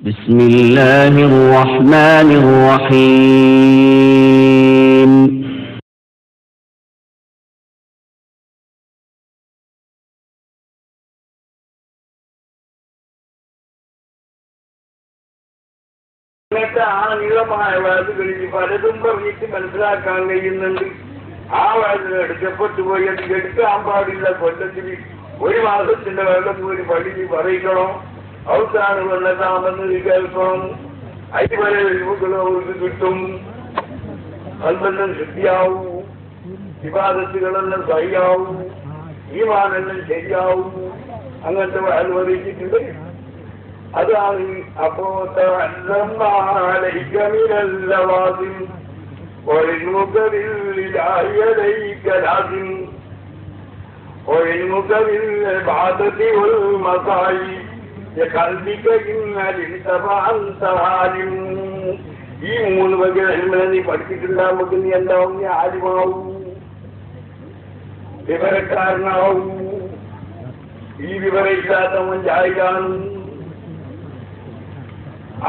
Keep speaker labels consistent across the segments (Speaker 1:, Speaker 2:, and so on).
Speaker 1: بسم الله الرحمن الرحيم
Speaker 2: ആനിളമായ വാതുകളിൽ പലതും പറഞ്ഞിട്ട് മനസ്സിലാക്കാൻ കഴിയുന്നുണ്ട്. ആ വാതിലെടുക്കപ്പെട്ടു പോയി അത് എടുക്കാൻ പാടില്ല. കൊല്ലത്തിൽ ഒരു മാസത്തിന്റെ വെള്ളം ഒരു പള്ളി പറയിക്കണം. അവസാനം വെള്ളത്താമെന്ന് കേൾക്കണം. അതിവരെ ഒഴിവുകളും അവർക്ക് കിട്ടും. അൽബന്ധം ശുദ്ധിയാവൂ, വിവാദത്തുകളെല്ലാം സഹിയാവൂ, ഈമാനെല്ലാം ശരിയാവൂ. അങ്ങനത്തെ വാത് പറയിച്ചിട്ടുണ്ട്. അതാണ് അപ്പോ ഈ മൂന്ന് വകയെ നീ പഠിച്ചിട്ടുണ്ടാകുമ്പോൾ നീ എന്താവും? നീ ആലിമാവൂ, വിവരക്കാരനാവൂ. ഈ വിവരമില്ലാത്തവൻ ജാഹിലാണ്.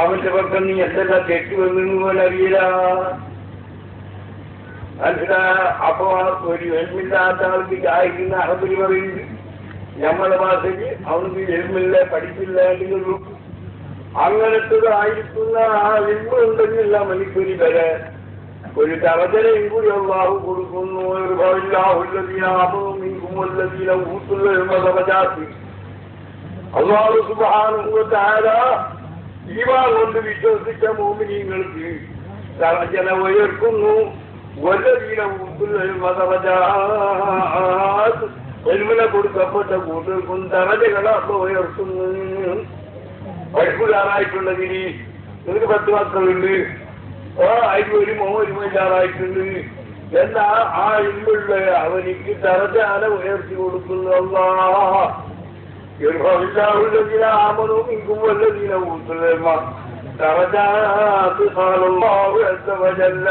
Speaker 2: അവന്റെ പക്കം നീ എന്തെല്ലാം തെറ്റുവെന്നു പോലെ അറിയില്ല. അപ്പൊ ഒരു എൽമില്ലാത്ത ആൾക്ക് ജാഹിക്കുന്ന അറബിൽ പറയുന്നത് ഞമ്മടെ ഭാഷയ്ക്ക് അവർക്ക് എൽമില്ല, പഠിപ്പില്ല എന്നുള്ളൂ. അങ്ങനത്തതായിരിക്കുന്ന ആ എൽമുണ്ടെന്നില്ല മണിക്കൂരി വരെ ഒരു തവചനയും കൂടി അള്ളാഹു കൊടുക്കുന്നു. അള്ളാഹു സുബ്ഹാനഹു വ തആല ഈമാൻ കൊണ്ട് വിശ്വസിച്ച മോമിനീങ്ങൾക്ക് തവചന ഉയർത്തുന്നു. എൽമിനെ കൊടുക്കപ്പെട്ട കൂട്ടുകൾക്കും തവചകളെ ഉയർത്തുന്നു. പഠിപ്പുകാരായിട്ടുള്ളതിന് നിനക്ക് 10 മക്കളുണ്ട്, അതിന് ഒരു ഇല്ലാതായിട്ടുണ്ട്. എന്നാ ആ ഇൽമുള്ള അവനിക്ക് തവചന ഉയർത്തി കൊടുക്കുന്നു. അല്ലാഹ് ആമനും ഇങ്കും വല്ലതീന ഊത്തുലമ درجات قال الله عز وجل.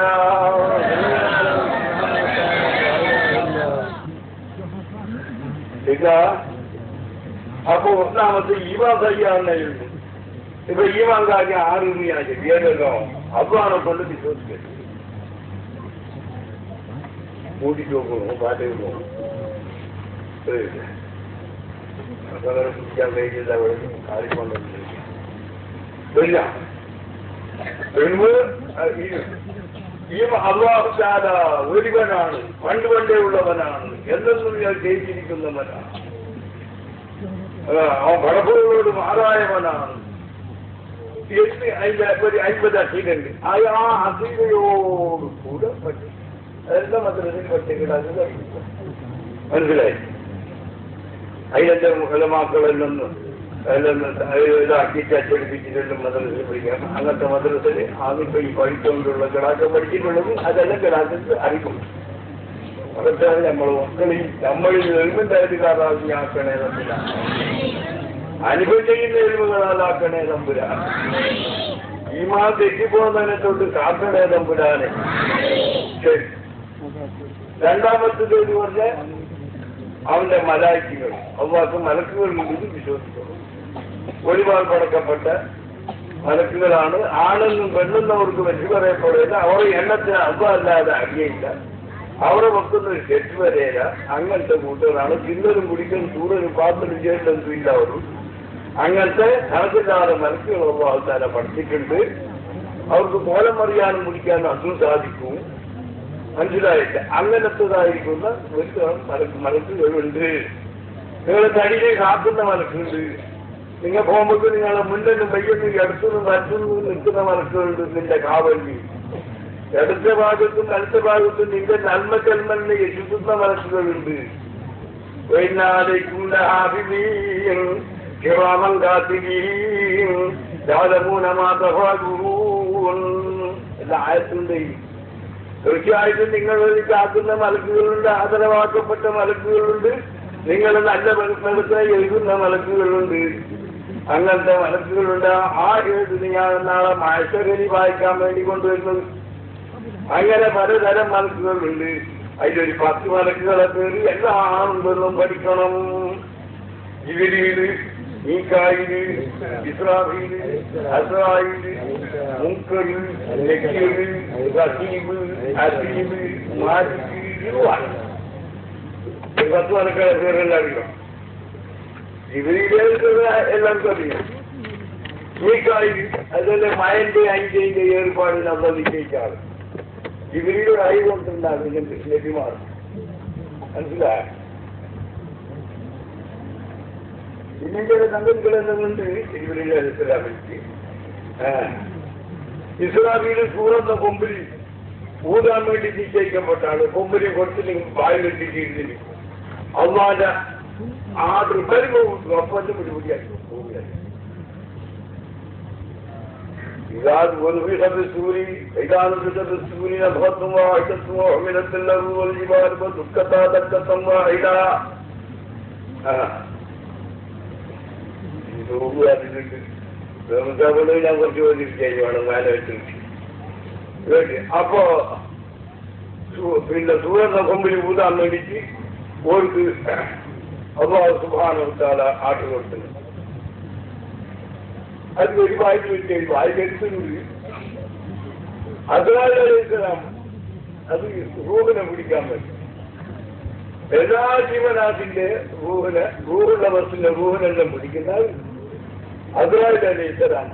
Speaker 2: അപ്പൊ ഒന്നാമത്തെ ഈമാൻ കഴിയാവുന്നതായിരുന്നു. ഇപ്പൊ ഈമാൻ കാര്യം 6 രൂപയാണ് ശരിയല്ലോ. അതാണ് കൊണ്ട് വിശ്വസിക്കരുത്. കൂട്ടിട്ട് പോകുന്നു, പാട്ടയിൽ പോകും. കുടിക്കാൻ കഴിയില്ല, കാറിക്കൊണ്ടില്ല. അല്ലാഹു തആല ഒരുവനാണ്, പണ്ടേ ഉള്ളവനാണ്, എന്തെന്നും ഞാൻ ജയിച്ചിരിക്കുന്നവനാണ്. അവൻ പടപ്പുകളോട് മാറായവനാണ്. അതിന്റെ ഒരു 50 അസീലുണ്ട്. ആ അസീലയോട് കൂടെ പറ്റും അതെല്ലാം മദ്രസയിൽ പറ്റിക്കിടാതെ മനസ്സിലായി. അതിലെന്റെ ഉലമാക്കളെല്ലാം ഇതാക്കിയിട്ട് അച്ചടിപ്പിച്ചിട്ടുള്ള മദ്രസയിൽ പഠിക്കാം. അങ്ങനത്തെ മദ്രസയിൽ ആദ്യം ഈ പഠിച്ചുകൊണ്ടുള്ള കിടാക്ക പഠിച്ചിട്ടുള്ളത് അതെല്ലാം കിടാക്കത്ത് അറിയിക്കും. അതൊക്കെ നമ്മൾ നമ്മളിൽ എഴുപതായിരക്കാരാക്കി ആക്കണേ തമ്പുരാ, അനുഭവം ചെയ്യുന്ന എഴുവുകളാലാക്കണേ തമ്പുരാ, ഈമാൻ തെറ്റിപ്പോകുന്നതിനെ തൊട്ട് കാക്കണേ തമ്പുരാനെ. ശരി. രണ്ടാമത്തേത് എന്ന് പറഞ്ഞാൽ അവന്റെ മലായിക്കുകൾ, അവർക്ക് മലക്കുകളുണ്ടെന്ന് വിശ്വസിക്കണം. ഒരുപാട് പടക്കപ്പെട്ട മലക്കുകളാണ്. ആണെന്നും പെണ്ണെന്നവർക്ക് വെച്ച് പറയപ്പെടുകയില്ല. അവർ എണ്ണത്തിന് അല്ലാതെ അറിയില്ല. അവരെ വെക്കുന്ന ഒരു തെറ്റ് വരെയില്ല. അങ്ങനത്തെ കൂട്ടുകളാണ്. തിന്നലും കുടിക്കലും ചൂടലും പാത്തലും ചെയ്യലും ഇല്ല. അവരും അങ്ങനത്തെ കണക്കില്ലാതെ മലക്കുകളുള്ള ആൾക്കാരെ പഠിച്ചിട്ടുണ്ട്. അവർക്ക് കോലം അറിയാനും കുടിക്കാനും അതും സാധിക്കും. മനസ്സിലായില്ല. അങ്ങനത്തതായിരിക്കുന്ന ഒരു മലക്കുകളുണ്ട്. നിങ്ങളെ തടിയെ കാക്കുന്ന മലക്കുണ്ട്. നിങ്ങൾ പോകുമ്പോൾ നിങ്ങളെ മുന്നിലും പയ്യൊന്നും അടുത്തുനിന്നും വലത്തുനിന്നും നിൽക്കുന്ന മലക്കുകളുണ്ട്. നിന്റെ കാവലി ഇടത്ത ഭാഗത്തും വലത്ത ഭാഗത്തും നിന്റെ നന്മക്കന്മലിനെ യശുക്കുന്ന മലക്കുകളുണ്ട്. എല്ലാ ആയത്തുണ്ട്. തീർച്ചയായിട്ടും നിങ്ങൾ കാക്കുന്ന മലക്കുകളുണ്ട്, ആദരവാക്കപ്പെട്ട മലക്കുകളുണ്ട്, നിങ്ങൾ നല്ല മനസ്സിനെ എഴുതുന്ന മലക്കുകളുണ്ട്. അങ്ങനത്തെ മലക്കുകളുണ്ട്. ആ എഴുതി ഞാൻ നാളെ മാഷകരി വായിക്കാൻ വേണ്ടി കൊണ്ടുവരുന്നത്. അങ്ങനെ പലതരം മലക്കുകളുണ്ട്. അതിലൊരു 10 മലക്കുകളെ പേര് എല്ലാം ഉണ്ടെന്നും പഠിക്കണം. ഇവരിൽ മീകായില്, ഇസ്രാഫീല്, അസ്രായില്, മുൻകര്, നക്കീറ്, റഹീബ്, അസീബ്, മാലിക്, ഇരുവാണ്. 10 കണക്കായ പേരെല്ലാം അറിയാം. ജിബ്രീൽ എല്ലാവർക്കും അറിയാം. മീകായില് അതുപോലെ മയന്റെ അഞ്ചിന്റെ ഏർപ്പാടിന് അന്ന് നിശ്ചയിച്ചാണ്. ജിബ്രീലൊരു അയവ് കൊണ്ടുണ്ടാകും നബിമാർ. മനസ്സിലായ ഇതിന്റെ സംഗതികളെന്നുണ്ട് ജിബ്രീൽ അലൈഹിസ്സലാമിക്ക്. ഇസ്രാഫീൽ സൂറന്ന കൊമ്പിൽ ഊതാൻ വേണ്ടി നിശ്ചയിക്കപ്പെട്ടാണ്. കൊമ്പിനെ കൊടുത്തില്ലെങ്കിൽ വായിലിട്ടിട്ടിരുന്നില്ല. അള്ളാന്റെ ആ ദുർബലവും ഒപ്പന്റെ പിടിപിടിയാക്കി പോവുകയാണ്. إذا ونفخ في الصور إذا نفخ في الصور نفخة واحدة وحملت الأرض والجبال فدكتا دكة واحدة. ഞാൻ കുറച്ച് വേണം മേല വെച്ചിട്ട്. അപ്പോ പിന്നെ സൂര്യന്റെ കൊമ്പിൽ ഊതാൻ വേണ്ടിയിട്ട് ഓർക്ക് അല്ലാഹു സുബ്ഹാനഹു വ തആല ആട്ട് കൊടുക്കുന്നത്. അത് ഒരു വായിച്ച് വെച്ച് വായിക്കെടുത്തുണ്ട്. അസ്രാഈൽ അലൈഹിസ്സലാം അത് റൂഹിനെ പിടിക്കാൻ പറ്റും. എല്ലാ ജീവനാഥിന്റെ റൂഹിനെ റൂഹുള്ള ബസ്സിന്റെ റൂഹിനെല്ലാം പിടിക്കുന്ന അസ്രാഈൽ അലൈഹിസ്സലാം